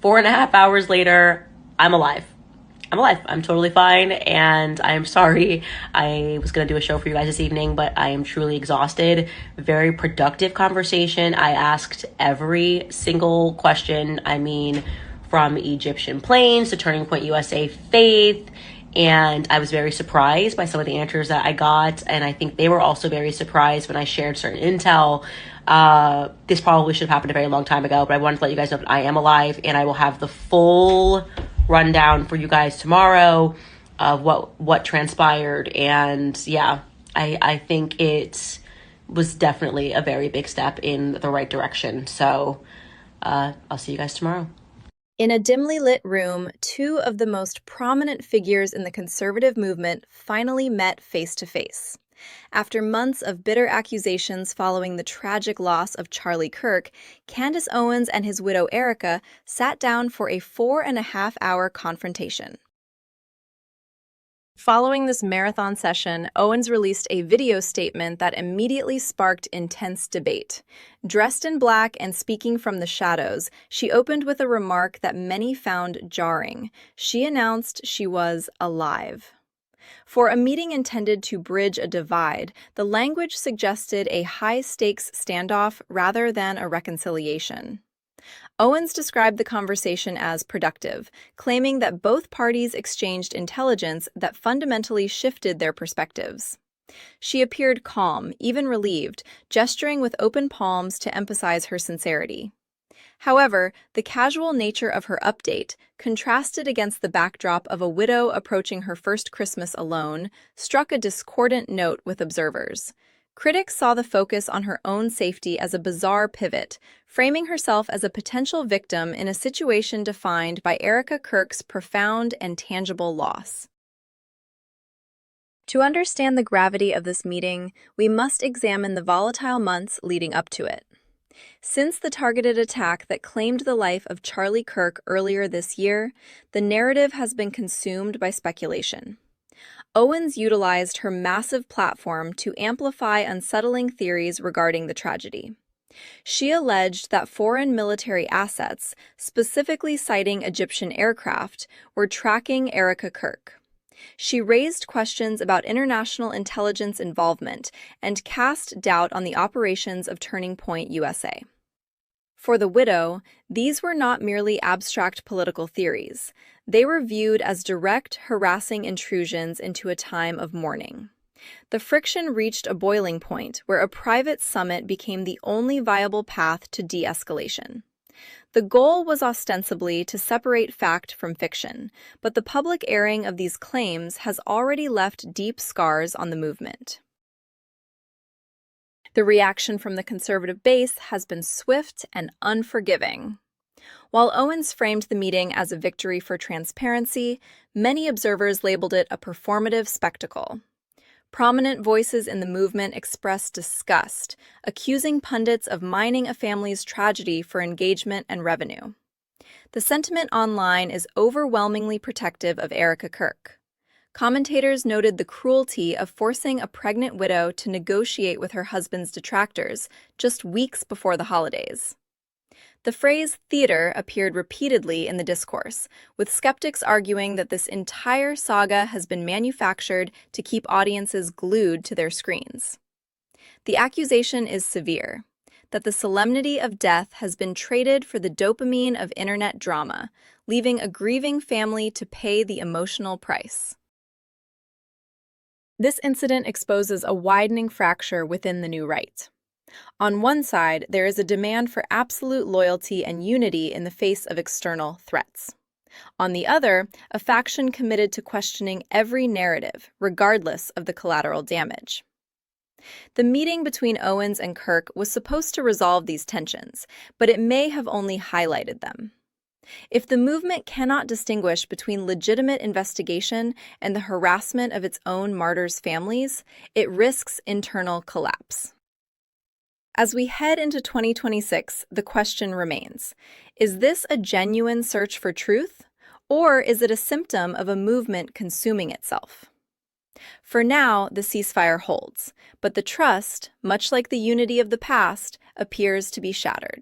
4.5 hours later, I'm alive. I'm alive. I'm totally fine, and I am sorry. I was going to do a show for you guys this evening, but I am truly exhausted. Very productive conversation. I asked every single question. I mean, from Egyptian planes to Turning Point USA Faith, and I was very surprised by some of the answers that I got, and I think they were also very surprised when I shared certain intel. This probably should have happened a very long time ago, but I wanted to let you guys know that I am alive, and I will have the full rundown for you guys tomorrow of what transpired. And yeah, I think it was definitely a very big step in the right direction. So I'll see you guys tomorrow. In a dimly lit room, two of the most prominent figures in the conservative movement finally met face to face. After months of bitter accusations following the tragic loss of Charlie Kirk, Candace Owens and his widow Erika sat down for a 4.5-hour confrontation. Following this marathon session, Owens released a video statement that immediately sparked intense debate. Dressed in black and speaking from the shadows, she opened with a remark that many found jarring. She announced she was alive. For a meeting intended to bridge a divide, the language suggested a high-stakes standoff rather than a reconciliation. Owens described the conversation as productive, claiming that both parties exchanged intelligence that fundamentally shifted their perspectives. She appeared calm, even relieved, gesturing with open palms to emphasize her sincerity. However, the casual nature of her update, contrasted against the backdrop of a widow approaching her first Christmas alone, struck a discordant note with observers. Critics saw the focus on her own safety as a bizarre pivot, framing herself as a potential victim in a situation defined by Erika Kirk's profound and tangible loss. To understand the gravity of this meeting, we must examine the volatile months leading up to it. Since the targeted attack that claimed the life of Charlie Kirk earlier this year, the narrative has been consumed by speculation. Owens utilized her massive platform to amplify unsettling theories regarding the tragedy. She alleged that foreign military assets, specifically citing Egyptian aircraft, were tracking Erika Kirk. She raised questions about international intelligence involvement and cast doubt on the operations of Turning Point USA. For the widow, these were not merely abstract political theories. They were viewed as direct, harassing intrusions into a time of mourning. The friction reached a boiling point where a private summit became the only viable path to de-escalation. The goal was ostensibly to separate fact from fiction, but the public airing of these claims has already left deep scars on the movement. The reaction from the conservative base has been swift and unforgiving. While Owens framed the meeting as a victory for transparency, many observers labeled it a performative spectacle. Prominent voices in the movement expressed disgust, accusing pundits of mining a family's tragedy for engagement and revenue. The sentiment online is overwhelmingly protective of Erika Kirk. Commentators noted the cruelty of forcing a pregnant widow to negotiate with her husband's detractors just weeks before the holidays. The phrase theater appeared repeatedly in the discourse, with skeptics arguing that this entire saga has been manufactured to keep audiences glued to their screens. The accusation is severe, that the solemnity of death has been traded for the dopamine of internet drama, leaving a grieving family to pay the emotional price. This incident exposes a widening fracture within the new right. On one side, there is a demand for absolute loyalty and unity in the face of external threats. On the other, a faction committed to questioning every narrative, regardless of the collateral damage. The meeting between Owens and Kirk was supposed to resolve these tensions, but it may have only highlighted them. If the movement cannot distinguish between legitimate investigation and the harassment of its own martyrs' families, it risks internal collapse. As we head into 2026, the question remains, is this a genuine search for truth, or is it a symptom of a movement consuming itself? For now, the ceasefire holds, but the trust, much like the unity of the past, appears to be shattered.